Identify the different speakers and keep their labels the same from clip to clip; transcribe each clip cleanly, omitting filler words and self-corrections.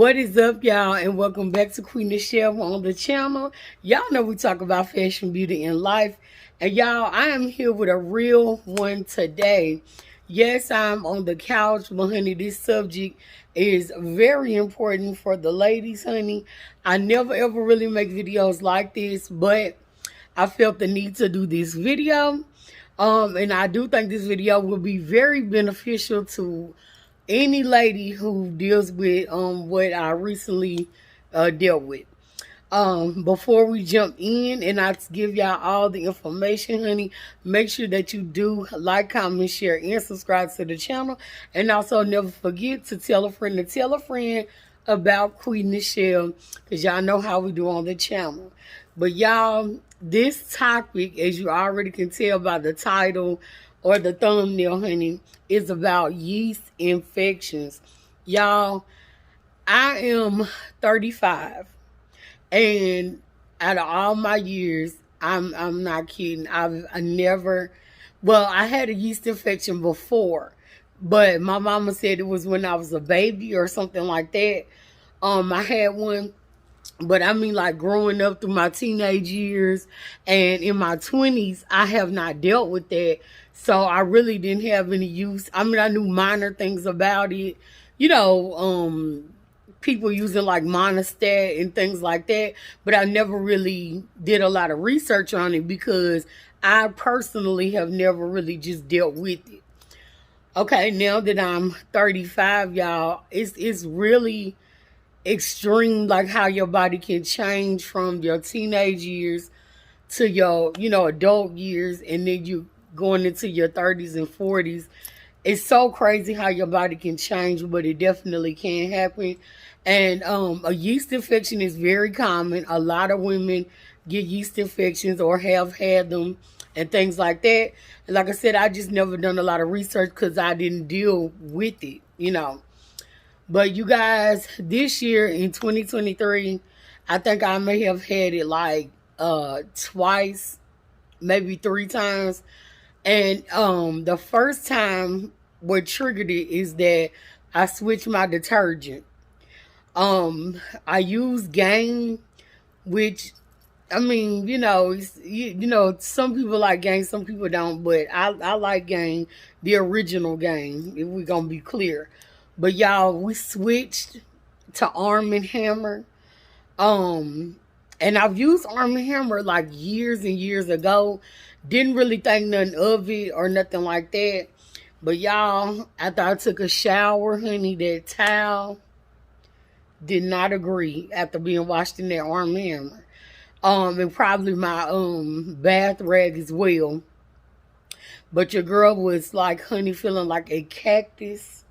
Speaker 1: What is up, y'all, and welcome back to Qui Nichelle on the channel. Y'all know we talk about fashion, beauty, and life. And y'all, I am here with a real one today. Yes, I'm on the couch, but honey, this subject is very important for the ladies, honey. I never ever really make videos like this, but I felt the need to do this video. And I do think this video will be very beneficial to any lady who deals with what I recently dealt with. Before we jump in and I give y'all all the information, honey, make sure that you do like, comment, share, and subscribe to the channel. And also never forget to tell a friend about Qui Nichelle, because y'all know how we do on the channel. But y'all, this topic, as you already can tell by the title or the thumbnail, honey, is about yeast infections. Y'all, I am 35, and out of all my years, I'm not kidding, I never, well, I had a yeast infection before, but my mama said it was when I was a baby or something like that. I had one. But I mean, like, growing up through my teenage years and in my 20s, I have not dealt with that. So I really didn't have any use. I mean, I knew minor things about it. You know, people using like monostat and things like that. But I never really did a lot of research on it because I personally have never really just dealt with it. Okay, now that I'm 35, y'all, it's really extreme, like how your body can change from your teenage years to your, adult years, and then you going into your 30s and 40s. It's so crazy how your body can change, but it definitely can happen. And a yeast infection is very common. A lot of women get yeast infections or have had them and things like that. And like I said, I just never done a lot of research because I didn't deal with it, But you guys, this year in 2023, I think I may have had it like twice, maybe 3 times. And the first time what triggered it is that I switched my detergent. I use Gain, which, I mean, some people like Gain, some people don't, but I like Gain, the original Gain, if we're going to be clear. But y'all, we switched to Arm & Hammer. And I've used Arm & Hammer like years and years ago. Didn't really think nothing of it or nothing like that. But y'all, after I took a shower, honey, that towel did not agree after being washed in that Arm & Hammer. And probably my bath rag as well. But your girl was like, honey, feeling like a cactus.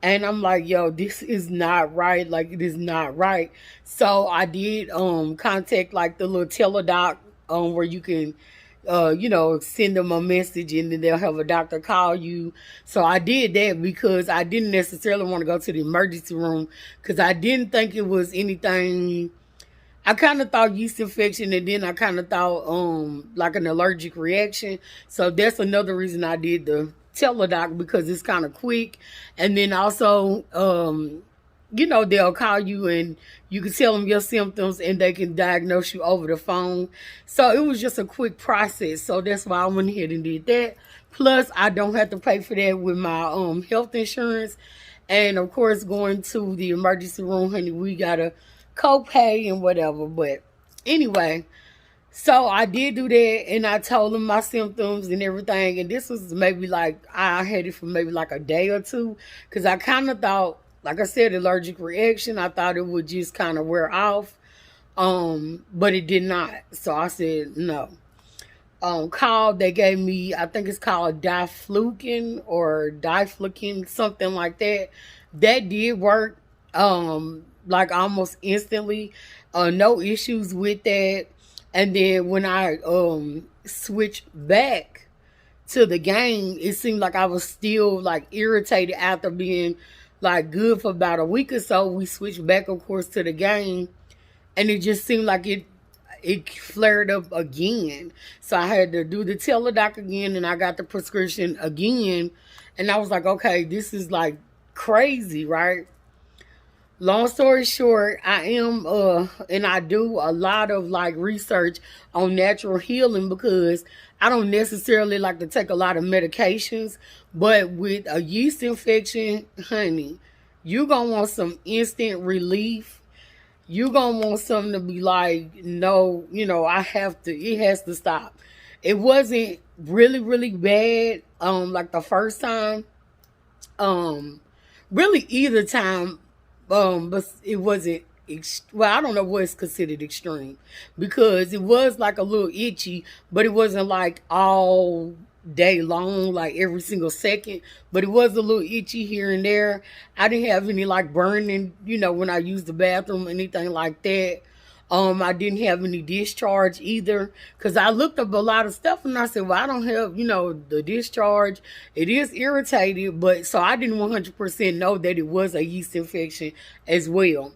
Speaker 1: And I'm like, yo, this is not right. Like, it is not right. So I did contact like the little teledoc where you can, send them a message and then they'll have a doctor call you. So I did that because I didn't necessarily want to go to the emergency room because I didn't think it was anything. I kind of thought yeast infection, and then I kind of thought like an allergic reaction. So that's another reason I did the teledoc, because it's kind of quick. And then also, they'll call you and you can tell them your symptoms and they can diagnose you over the phone. So it was just a quick process. So that's why I went ahead and did that. Plus, I don't have to pay for that with my health insurance. And of course, going to the emergency room, honey, we got a copay and whatever. But anyway, so I did do that, and I told them my symptoms and everything. And this was maybe like, I had it for maybe like a day or two, because I kind of thought, like I said, allergic reaction, I thought it would just kind of wear off. But it did not. So I said no. Called, they gave me, I think it's called diflucan or diflucan, something like that. That did work like almost instantly. No issues with that. And then when I switched back to the Gain, it seemed like I was still like irritated after being like good for about a week or so. We switched back, of course, to the Gain, and it just seemed like it flared up again. So I had to do the teledoc again, and I got the prescription again. And I was like, okay, this is like crazy, right? Long story short, I am and I do a lot of like research on natural healing because I don't necessarily like to take a lot of medications, but with a yeast infection, honey, you gonna want some instant relief. You gonna want something to be like, no, I have to, it has to stop. It wasn't really, really bad, like the first time. Um, really either time, but it wasn't. Well, I don't know what's considered extreme because it was like a little itchy, but it wasn't like all day long, like every single second. But it was a little itchy here and there. I didn't have any like burning, when I used the bathroom, anything like that. I didn't have any discharge either because I looked up a lot of stuff and I said, well, I don't have, the discharge. It is irritated, but so I didn't 100% know that it was a yeast infection as well.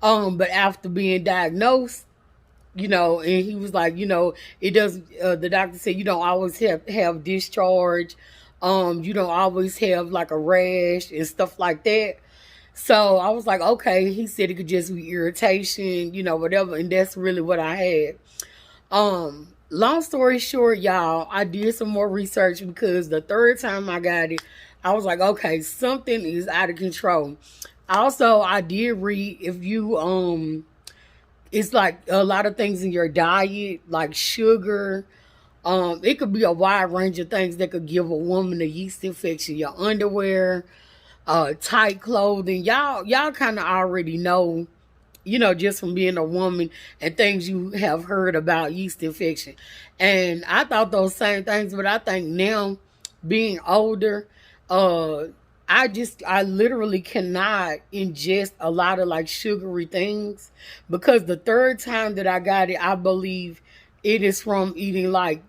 Speaker 1: But after being diagnosed, and he was like, it does. The doctor said you don't always have discharge. You don't always have like a rash and stuff like that. So I was like, okay. He said it could just be irritation, whatever. And that's really what I had. Long story short, y'all, I did some more research because the third time I got it, I was like, okay, something is out of control. Also, I did read if you it's like a lot of things in your diet, like sugar. It could be a wide range of things that could give a woman a yeast infection. Your underwear, tight clothing. Y'all kind of already know, just from being a woman and things you have heard about yeast infection. And I thought those same things, but I think now, being older, I literally cannot ingest a lot of like sugary things because the third time that I got it, I believe it is from eating like,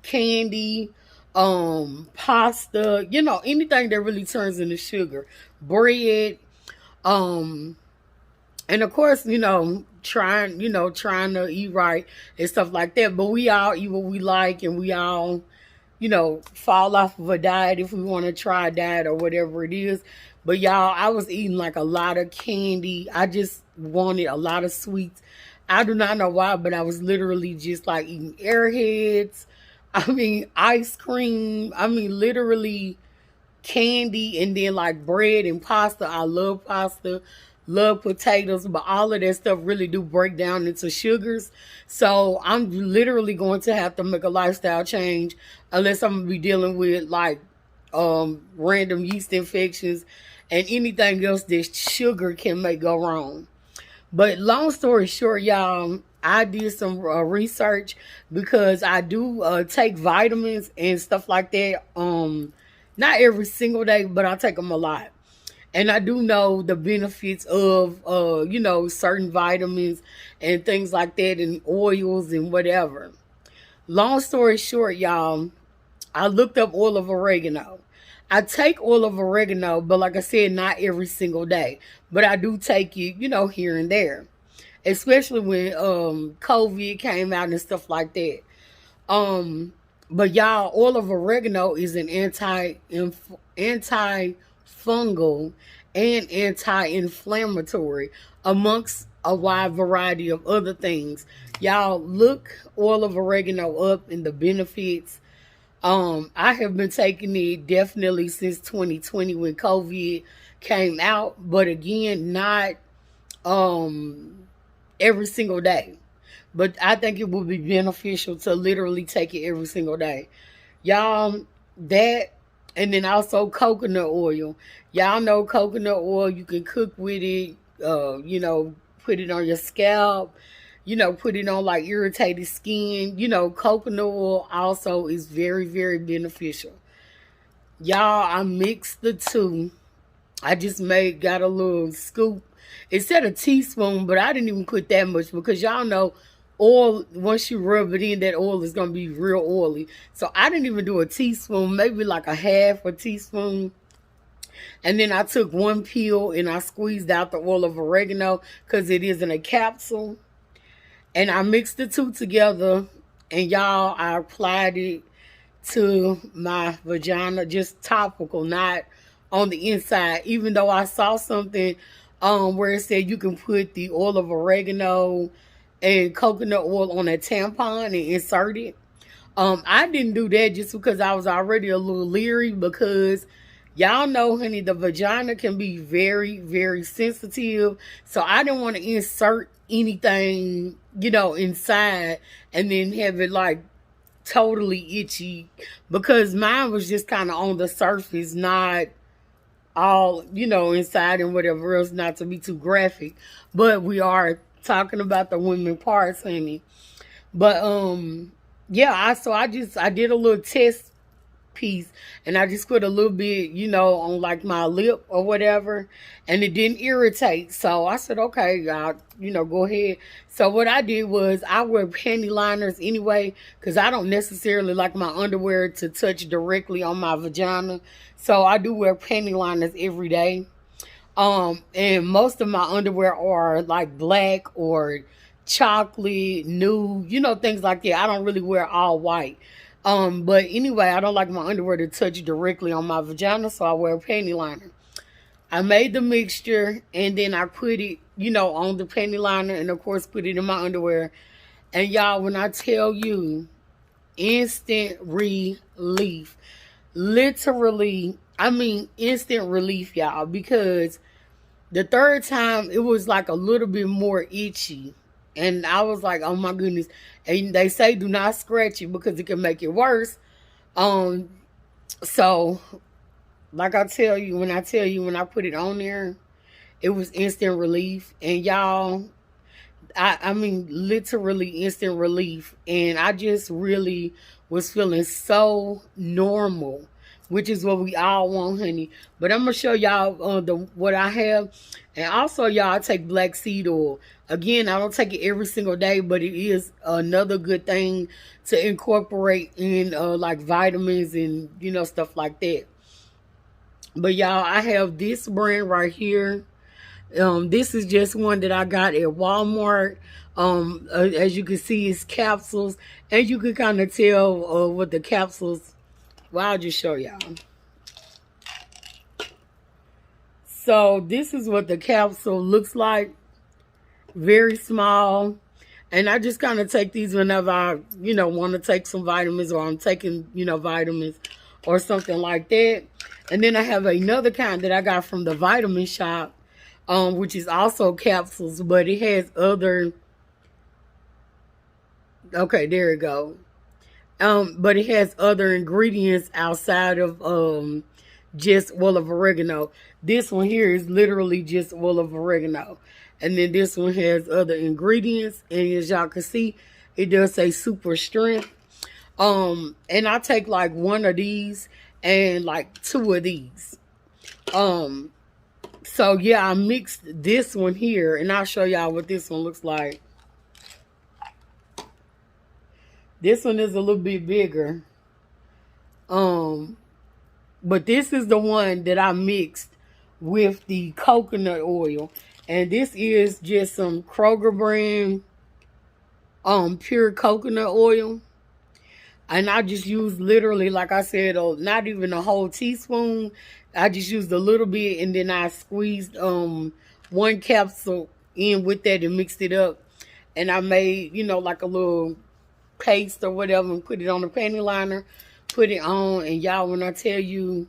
Speaker 1: candy, pasta, anything that really turns into sugar, bread, um, and of course, trying to eat right and stuff like that. But we all eat what we like and we all fall off of a diet if we want to try a diet or whatever it is. But y'all, I was eating like a lot of candy. I just wanted a lot of sweets. I do not know why, but I was literally just like eating airheads. I mean, ice cream. I mean, literally candy and then like bread and pasta. I love pasta, love potatoes, but all of that stuff really do break down into sugars. So I'm literally going to have to make a lifestyle change unless I'm gonna be dealing with like random yeast infections and anything else that sugar can make go wrong. But long story short, y'all, I did some research because I do take vitamins and stuff like that. Not every single day, but I take them a lot. And I do know the benefits of, certain vitamins and things like that and oils and whatever. Long story short, y'all, I looked up oil of oregano. I take oil of oregano, but like I said, not every single day. But I do take it, here and there. Especially when COVID came out and stuff like that. But y'all, oil of oregano is an antifungal and anti-inflammatory amongst a wide variety of other things. Y'all look oil of oregano up and the benefits. I have been taking it definitely since 2020 when COVID came out, but again, not every single day. But I think it would be beneficial to literally take it every single day. Y'all, that, and then also coconut oil. Y'all know coconut oil, you can cook with it, put it on your scalp, put it on like irritated skin. Coconut oil also is very, very beneficial. Y'all, I mixed the two. I just got a little scoop. It said a teaspoon, but I didn't even put that much because y'all know oil, once you rub it in, that oil is going to be real oily. So I didn't even do a teaspoon, maybe like a half a teaspoon. And then I took one peel and I squeezed out the oil of oregano because it is in a capsule. And I mixed the two together. And y'all, I applied it to my vagina, just topical, not on the inside. Even though I saw something where it said you can put the oil of oregano and coconut oil on a tampon and insert it. I didn't do that just because I was already a little leery, because y'all know, honey, the vagina can be very, very sensitive. So I didn't want to insert anything, inside and then have it like totally itchy, because mine was just kind of on the surface, not all, inside and whatever else, not to be too graphic. But we are talking about the women parts, honey. But yeah, I did a little test piece, and I just put a little bit, on like my lip or whatever, and it didn't irritate. So I said, okay, y'all, go ahead. So what I did was I wear panty liners anyway, because I don't necessarily like my underwear to touch directly on my vagina. So I do wear panty liners every day. And most of my underwear are like black or chocolate, nude, things like that. I don't really wear all white. But anyway, I don't like my underwear to touch directly on my vagina, so I wear a panty liner. I made the mixture, and then I put it, on the panty liner, and of course put it in my underwear. And y'all, when I tell you, instant relief. Literally, I mean instant relief, y'all, because the third time it was like a little bit more itchy. And I was like, oh my goodness. And they say do not scratch it because it can make it worse. So like I tell you, when I put it on there, it was instant relief. And y'all, I mean literally instant relief. And I just really was feeling so normal, which is what we all want, honey. But I'm gonna show y'all what I have. And also, y'all, I take black seed oil. Again, I don't take it every single day, but it is another good thing to incorporate in like vitamins and stuff like that. But y'all, I have this brand right here. This is just one that I got at Walmart. As you can see, it's capsules, and you can kind of tell what the capsules. Well, I'll just show y'all. So this is what the capsule looks like. Very small. And I just kind of take these whenever I, want to take some vitamins, or I'm taking, vitamins or something like that. And then I have another kind that I got from the vitamin shop, which is also capsules, but it has other. Okay, there we go. But it has other ingredients outside of just oil of oregano. This one here is literally just oil of oregano. And then this one has other ingredients. And as y'all can see, it does say super strength. And I take like one of these and like two of these. So yeah, I mixed this one here, and I'll show y'all what this one looks like. This one is a little bit bigger. But this is the one that I mixed with the coconut oil. And this is just some Kroger brand pure coconut oil. And I just use literally, like I said, not even a whole teaspoon. I just used a little bit, and then I squeezed one capsule in with that and mixed it up. And I made, like a little paste or whatever, and put it on the panty liner, put it on. And y'all, when I tell you,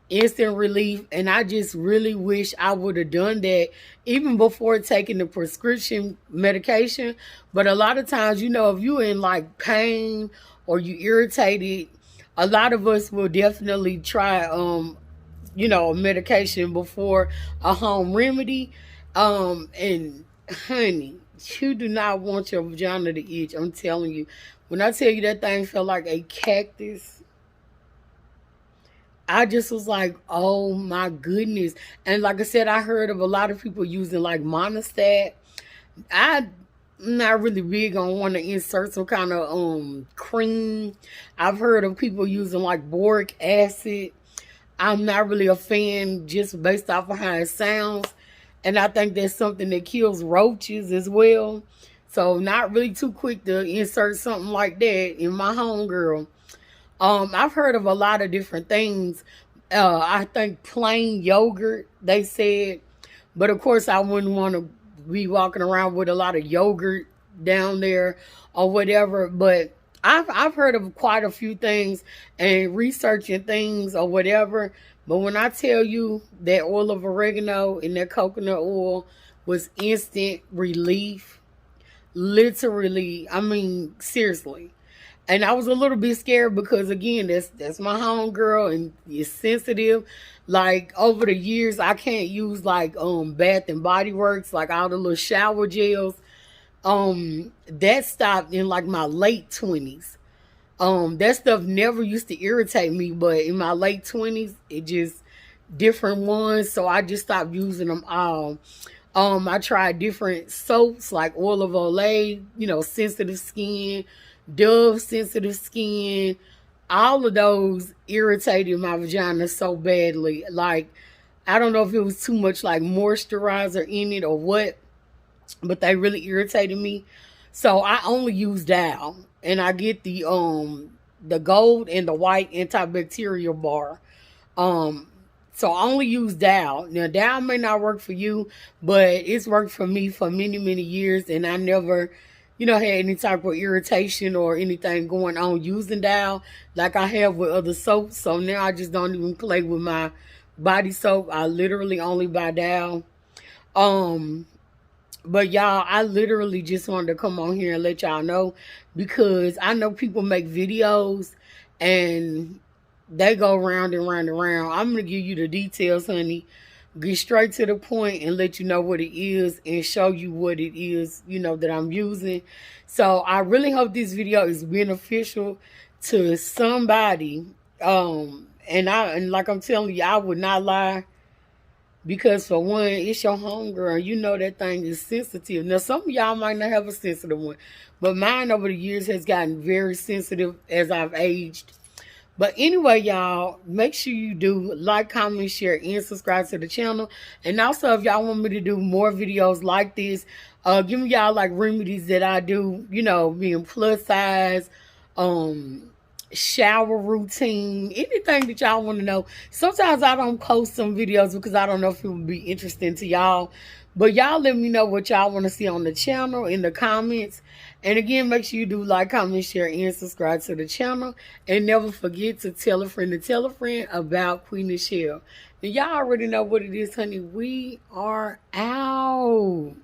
Speaker 1: instant relief. And I just really wish I would have done that even before taking the prescription medication. But a lot of times, if you're in like pain or you irritated, a lot of us will definitely try a medication before a home remedy. And honey, you do not want your vagina to itch. I'm telling you. When I tell you that thing felt like a cactus, I just was like, oh my goodness. And like I said, I heard of a lot of people using like Monistat. I'm not really big on wanting to insert some kind of cream. I've heard of people using like boric acid. I'm not really a fan just based off of how it sounds. And I think that's something that kills roaches as well. So not really too quick to insert something like that in my home, girl. I've heard of a lot of different things. I think plain yogurt, they said. But of course, I wouldn't want to be walking around with a lot of yogurt down there or whatever. But I've heard of quite a few things and researching things or whatever. But when I tell you that oil of oregano and that coconut oil was instant relief, literally, I mean, seriously. And I was a little bit scared because again, that's my home girl and it's sensitive. Like over the years, I can't use like Bath and Body Works, like all the little shower gels. That stopped in like my late 20s. That stuff never used to irritate me, but in my late 20s, it just different ones, so I just stopped using them all. I tried different soaps like oil of Olay, sensitive skin, Dove sensitive skin. All of those irritated my vagina so badly. Like, I don't know if it was too much like moisturizer in it or what, but they really irritated me. So I only use Dow, and I get the gold and the white antibacterial bar. Um, so I only use Dow. Now Dow may not work for you, but it's worked for me for many, many years, and I never, had any type of irritation or anything going on using Dow like I have with other soaps. So now I just don't even play with my body soap. I literally only buy Dow. Um, but y'all, I literally just wanted to come on here and let y'all know, because I know people make videos and they go round and round and round. I'm going to give you the details, honey. Get straight to the point and let you know what it is and show you what it is, that I'm using. So I really hope this video is beneficial to somebody. And like I'm telling you, I would not lie. Because for one, it's your homegirl. You know that thing is sensitive. Now, some of y'all might not have a sensitive one. But mine over the years has gotten very sensitive as I've aged. But anyway, y'all, make sure you do like, comment, share, and subscribe to the channel. And also, if y'all want me to do more videos like this, give me y'all like remedies that I do, being plus size, shower routine, anything that y'all want to know. Sometimes I don't post some videos because I don't know if it would be interesting to y'all, but y'all let me know what y'all want to see on the channel in the comments. And again, make sure you do like, comment, share, and subscribe to the channel, and never forget to tell a friend about Qui Nichelle. And y'all already know what it is, honey. We are out.